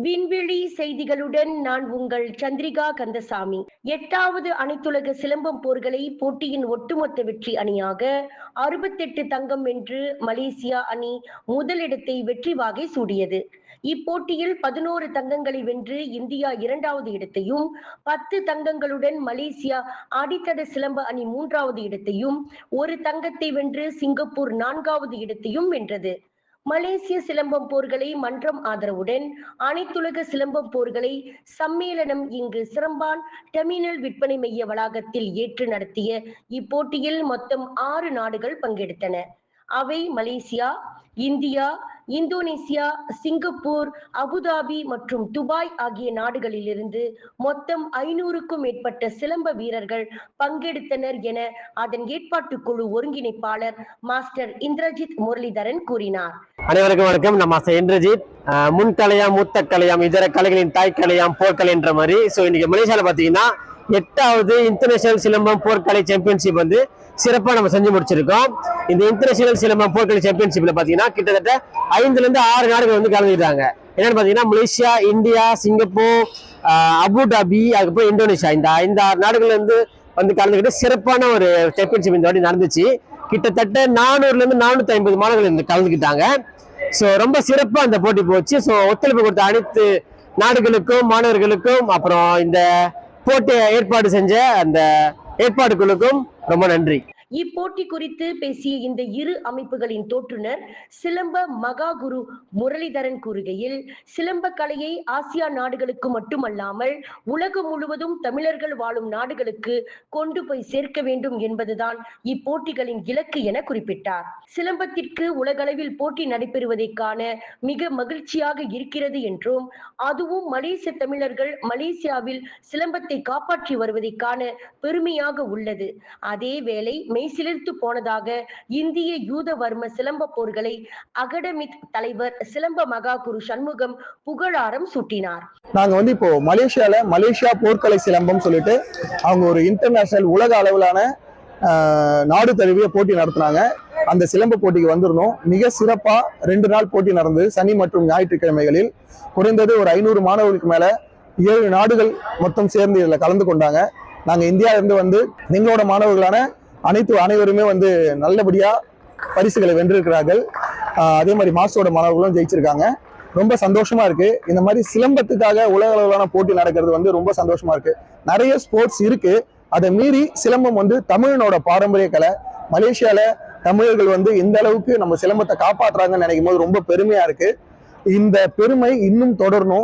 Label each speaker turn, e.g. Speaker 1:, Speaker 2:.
Speaker 1: விண்வெளி செய்திகளுடன் நான் உங்கள் சந்திரிகா கந்தசாமி. 8வது அனைத்துலக சிலம்பம் போர்களை போட்டியின் ஒட்டுமொத்த வெற்றி அணியாக 68 தங்கம் வென்று மலேசியா அணி முதலிடத்தை வெற்றி வாகை சூடியது. இப்போட்டியில் 11 தங்கங்களை வென்று இந்தியா 2வது இடத்தையும், 10 தங்கங்களுடன் மலேசியா அடித்தட சிலம்ப அணி 3வது இடத்தையும், 1 தங்கத்தை வென்று சிங்கப்பூர் 4வது இடத்தையும் வென்றது. மலேசிய சிலம்பம் போர்களை மன்றம் ஆதரவுடன் அனைத்துலக சிலம்பம் போர்களை சம்மேளனம் இங்கு சிரம்பான் டெர்மினல் விற்பனை மைய வளாகத்தில் ஏற்று நடத்திய இப்போட்டியில் மொத்தம் 6 நாடுகள் பங்கெடுத்தன. அவை Malaysia, India, Indonesia, Singapore, Abu Dhabi மற்றும் துபாய் ஆகிய நாடுகளிலிருந்து மொத்தம் 500க்கும் மேற்பட்ட சிலம்ப வீரர்கள் பங்கெடுத்தனர் என அதன் ஏற்பாட்டு குழு ஒருங்கிணைப்பாளர் மாஸ்டர் இந்திரஜித் முரளிதரன் கூறினார்.
Speaker 2: அனைவருக்கும் வணக்கம். நான் மாஸ்டர் இந்திரஜித். முன்கலையாம், மூத்த கலையாம், இதர கலைகளின் தாய்க்கலையாம் போர்க்கலை என்ற மாதிரி. ஸோ இன்னைக்கு மலேசியாவில் பார்த்தீங்கன்னா 8வது இன்டர்நேஷனல் சிலம்பம் போர்க்கலை சாம்பியன்ஷிப் வந்து சிறப்பாக நம்ம செஞ்சு முடிச்சிருக்கோம். இந்த இன்டர்நேஷனல் சிலம்பம் போர்க்கலை சாம்பியன்ஷிப்ல பார்த்தீங்கன்னா கிட்டத்தட்ட 5லேருந்து 6 நாடுகள் வந்து கலந்துக்கிட்டாங்க. என்னன்னு பார்த்தீங்கன்னா மலேசியா, இந்தியா, சிங்கப்பூர், அபுதாபி, அதுக்கப்புறம் இந்தோனேஷியா, இந்த 5-6 நாடுகள் வந்து கலந்துக்கிட்டு சிறப்பான ஒரு சாம்பியன்ஷிப் இந்த வாட்டி நடந்துச்சு. கிட்டத்தட்ட 400லேருந்து 450 மாணவர்கள் கலந்துக்கிட்டாங்க. ஸோ ரொம்ப சிறப்பா அந்த போட்டி போச்சு. ஸோ ஒத்துழைப்பு கொடுத்த அனைத்து நாடுகளுக்கும், மாணவர்களுக்கும், அப்புறம் இந்த போட்டியை ஏற்பாடு செஞ்ச அந்த ஏற்பாடுகளுக்கும் ரொம்ப நன்றி.
Speaker 1: இப்போட்டி குறித்து பேசிய இந்த இரு அமைப்புகளின் தோற்றுனர் சிலம்ப மகா குரு முரளிதரன் கூறுகையில், சிலம்ப கலையை ஆசியா நாடுகளுக்கு மட்டுமல்லாமல் உலகம் முழுவதும் தமிழர்கள் வாழும் நாடுகளுக்கு கொண்டு போய் சேர்க்க வேண்டும் என்பதுதான் இப்போட்டிகளின் இலக்கு என குறிப்பிட்டார். சிலம்பத்திற்கு உலகளவில் போட்டி நடைபெறுவதை காண மிக மகிழ்ச்சியாக இருக்கிறது என்றும், அதுவும் மலேசிய தமிழர்கள் மலேசியாவில் சிலம்பத்தை காப்பாற்றி வருவதை காண பெருமையாக உள்ளது. அதேவேளை மெய்சிலிர்த்து போனதாக இந்திய யூதவர்ம சிலம்ப போர்களை அகடமிக் தலைவர் சிலம்ப மகா குரு சண்முகம் புகழாரம் சூட்டினார்.
Speaker 3: நாங்க இப்போ மலேசியா போர்க்கலை சிலம்பம் சொல்லிட்டு அவங்க ஒரு இன்டர்நேஷனல் உலக அளவிலான நாடு தழுவிய போட்டி நடத்தினாங்க. அந்த சிலம்ப போட்டிக்கு வந்திருந்தோம். மிக சிறப்பா 2 நாள் போட்டி நடந்தது. சனி மற்றும் ஞாயிற்றுக்கிழமைகளில் குறைந்தது ஒரு 500 மாணவர்களுக்கு மேல 7 நாடுகள் மொத்தம் சேர்ந்து இதுல கலந்து கொண்டாங்க. நாங்க இந்தியாவிலிருந்து வந்து எங்களோட மாணவர்களான அனைவருமே நல்லபடியா பரிசுகளை வென்றிருக்கிறார்கள். அதே மாதிரி மாஸ்டரோட மாணவர்களும் ஜெயிச்சிருக்காங்க. ரொம்ப சந்தோஷமா இருக்கு. இந்த மாதிரி சிலம்பத்துக்காக உலக அளவிலான போட்டி நடக்கிறது ரொம்ப சந்தோஷமா இருக்கு. நிறைய ஸ்போர்ட்ஸ் இருக்கு. அதை மீறி சிலம்பம் தமிழனோட பாரம்பரிய கலை. மலேசியால தமிழர்கள் இந்த அளவுக்கு நம்ம சிலம்பத்தை காப்பாற்றுறாங்கன்னு நினைக்கும் போது ரொம்ப பெருமையா இருக்கு. இந்த பெருமை இன்னும் தொடரணும்.